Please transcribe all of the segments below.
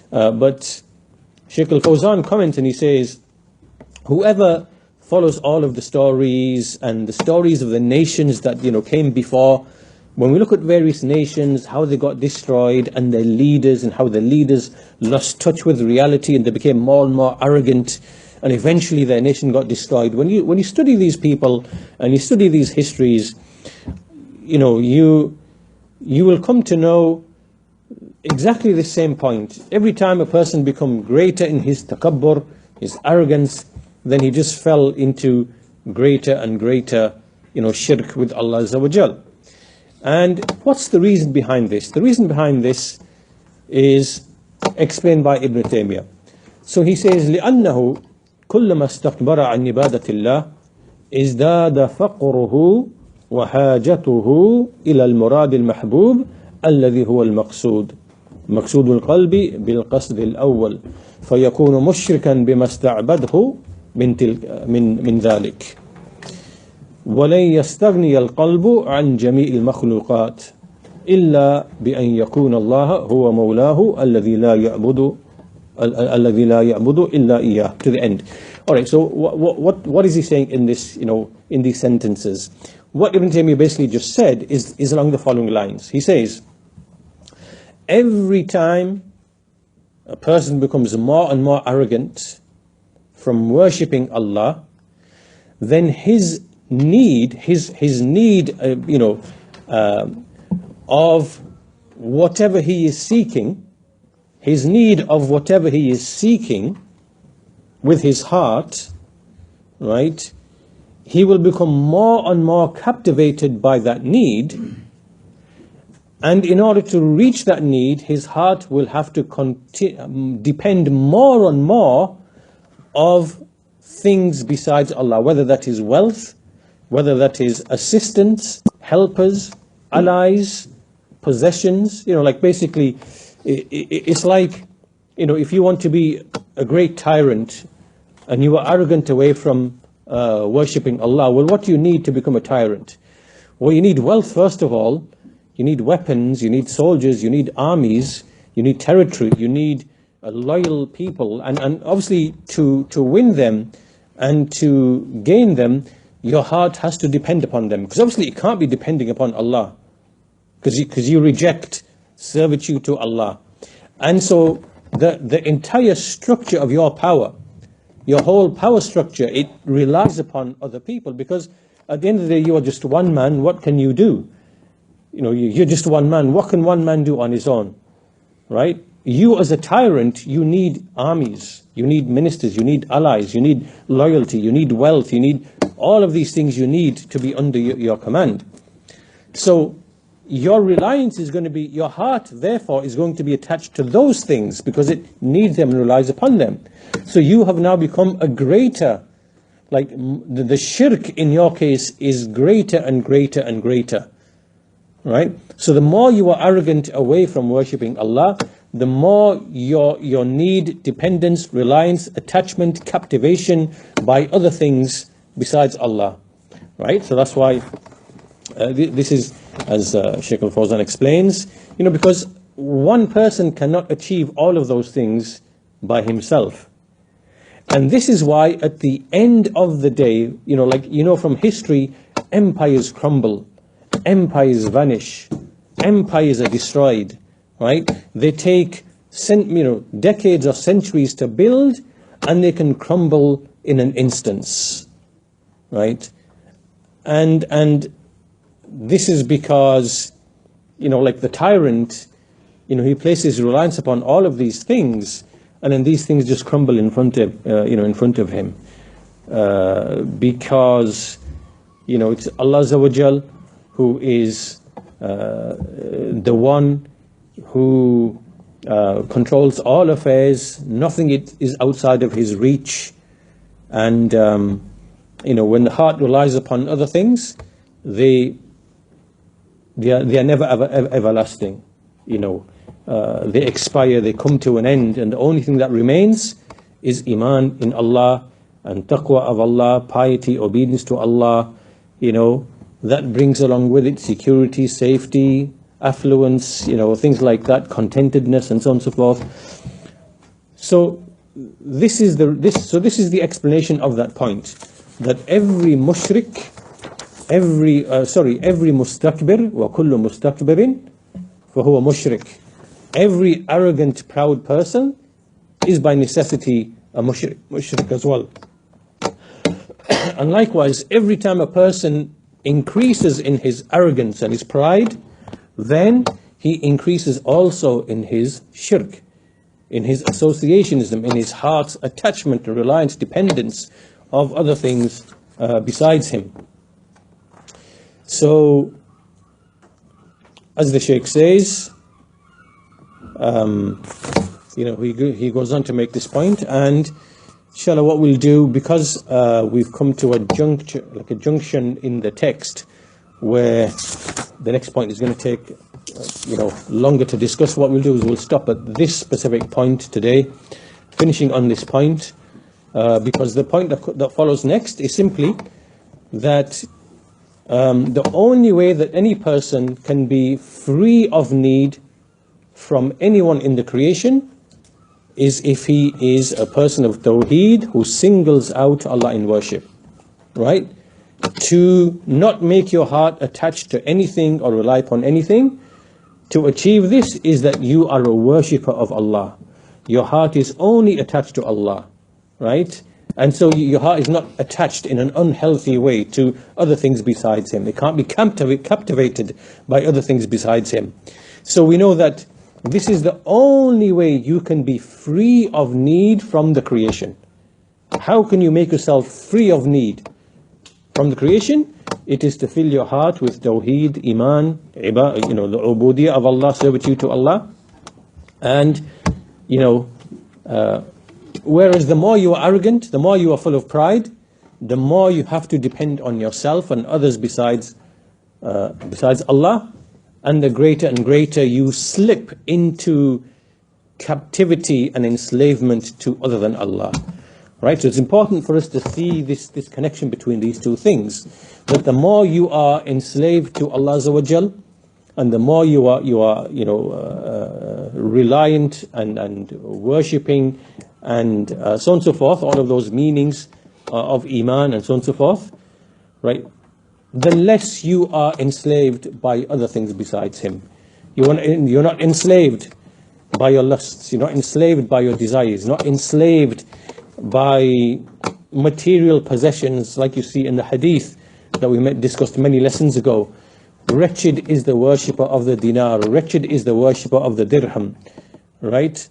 But Shaykh al-Fawzan comments and he says, whoever follows all of the stories and the stories of the nations that came before, when we look at various nations, how they got destroyed and their leaders, and how the leaders lost touch with reality and they became more and more arrogant, and eventually their nation got destroyed. When you study these people and you study these histories, you will come to know exactly the same point. Every time a person becomes greater in his takabbur, his arrogance, then he just fell into greater and greater, shirk with Allah Azza wa Jal. And what's the reason behind this? The reason behind this is explained by Ibn Taymiyyah. So he says, لأنه كلما استكبر عن عبادة الله ازداد فقره وحاجته إلى المراد المحبوب الذي هو المقصود مقصود القلب بالقصد الأول فيكون مشركا بما استعبده من ذلك ولن يستغني القلب عن جميع المخلوقات إلا بأن يكون الله هو مولاه الذي لا يعبد إلا إياه, to the end. All right, so what is he saying in this, in these sentences? What Ibn Taymiyyah basically just said is along the following lines. He says, every time a person becomes more and more arrogant from worshipping Allah, then his need, of whatever he is seeking, with his heart, right, he will become more and more captivated by that need. And in order to reach that need, his heart will have to depend more and more of things besides Allah, whether that is wealth, whether that is assistance, helpers, allies, possessions. Like basically, it's like, if you want to be a great tyrant and you are arrogant away from worshipping Allah, well, what do you need to become a tyrant? Well, you need wealth, first of all. You need weapons, you need soldiers, you need armies, you need territory, you need loyal people. And obviously to win them and to gain them, your heart has to depend upon them. Because obviously it can't be depending upon Allah. Because you reject servitude to Allah. And so the entire structure of your power, your whole power structure, it relies upon other people. Because at the end of the day, you are just one man. What can you do? You're just one man. What can one man do on his own? Right? You as a tyrant, you need armies, you need ministers, you need allies, you need loyalty, you need wealth, you need all of these things you need to be under your command. So your reliance is going to be, your heart therefore is going to be attached to those things because it needs them and relies upon them. So you have now become a greater, like the shirk in your case is greater and greater and greater. Right? So the more you are arrogant away from worshipping Allah, the more your need, dependence, reliance, attachment, captivation by other things besides Allah. Right? So that's why this is, as Shaykh al-Fawzan explains, because one person cannot achieve all of those things by himself. And this is why at the end of the day, from history, empires crumble. Empires vanish, empires are destroyed, right? They take decades or centuries to build, and they can crumble in an instance, right? And this is because, like the tyrant, he places reliance upon all of these things, and then these things just crumble in front of him, because it's Allah Azza wa Jal who is the one who controls all affairs. Nothing is outside of his reach. And, when the heart relies upon other things, they are never everlasting. They expire, they come to an end. And the only thing that remains is iman in Allah and taqwa of Allah, piety, obedience to Allah, that brings along with it security, safety, affluence, things like that, contentedness, and so on and so forth. So this is the explanation of that point, that every mushrik, every mustakbir, wa kullu mustakbirin fahuwa mushrik. Every arrogant, proud person is by necessity a mushrik as well. And likewise, every time a person increases in his arrogance and his pride, then he increases also in his shirk, in his associationism, in his heart's attachment and reliance, dependence of other things besides him. So, as the Shaykh says, he goes on to make this point, and inshallah what we'll do, because we've come to a junction in the text where the next point is going to take longer to discuss, what we'll do is we'll stop at this specific point today, finishing on this point, because the point that follows next is simply that the only way that any person can be free of need from anyone in the creation is if he is a person of Tawheed who singles out Allah in worship, right? To not make your heart attached to anything or rely upon anything. To achieve this is that you are a worshipper of Allah. Your heart is only attached to Allah, right? And so your heart is not attached in an unhealthy way to other things besides Him. It can't be captivated by other things besides Him. So we know that this is the only way you can be free of need from the creation. How can you make yourself free of need from the creation? It is to fill your heart with Tawheed, Iman, the Ubudiyah of Allah, servitude to Allah. And, whereas the more you are arrogant, the more you are full of pride, the more you have to depend on yourself and others besides Allah, and the greater and greater you slip into captivity and enslavement to other than Allah. Right? So it's important for us to see this connection between these two things, that the more you are enslaved to Allah Azza wa Jal, and the more you are reliant and worshipping and so on and so forth, all of those meanings of Iman and so on and so forth, right? The less you are enslaved by other things besides Him. You're not enslaved by your lusts, you're not enslaved by your desires, you're not enslaved by material possessions like you see in the hadith that we discussed many lessons ago. Wretched is the worshipper of the dinar, wretched is the worshipper of the dirham, right?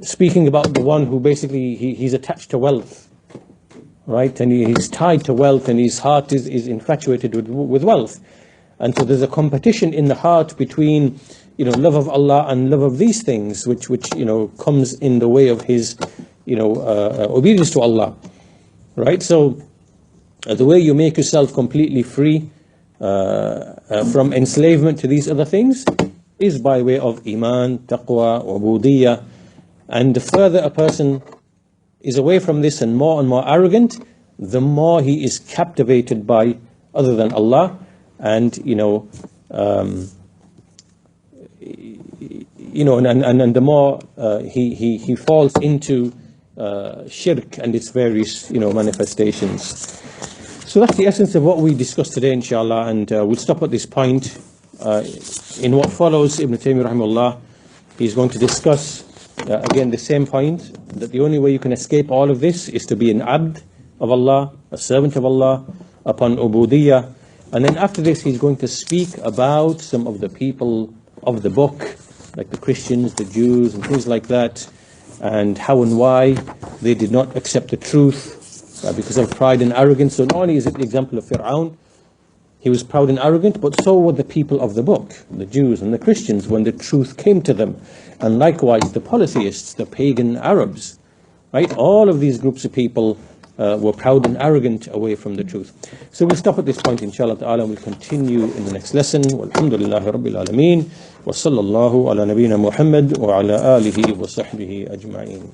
Speaking about the one who basically he's attached to wealth, right? And he's tied to wealth, and his heart is infatuated with wealth. And so there's a competition in the heart between love of Allah and love of these things, which comes in the way of his obedience to Allah, right? So the way you make yourself completely free from enslavement to these other things is by way of Iman, Taqwa, Ubudiyah. And the further a person is away from this and more arrogant, the more he is captivated by other than Allah, and and the more he falls into shirk and its various manifestations. So that's the essence of what we discussed today, inshallah, and we'll stop at this point. In what follows, Ibn Taymiyyah rahimahullah, he's going to discuss again the same point, that the only way you can escape all of this is to be an abd of Allah, a servant of Allah, upon ubudiyah. And then after this he's going to speak about some of the people of the book, like the Christians, the Jews, and things like that, and how and why they did not accept the truth because of pride and arrogance. So not only is it the example of Fir'aun, he was proud and arrogant, but so were the people of the book, the Jews and the Christians, when the truth came to them. And likewise the polytheists, the pagan Arabs, right? All of these groups of people were proud and arrogant away from the truth. So we'll stop at this point, inshallah ta'ala, and we'll continue in the next lesson. Walhamdulillahi Rabbil Alameen. Wa sallallahu ala nabiyyina Muhammad wa ala alihi wa sahbihi ajma'in.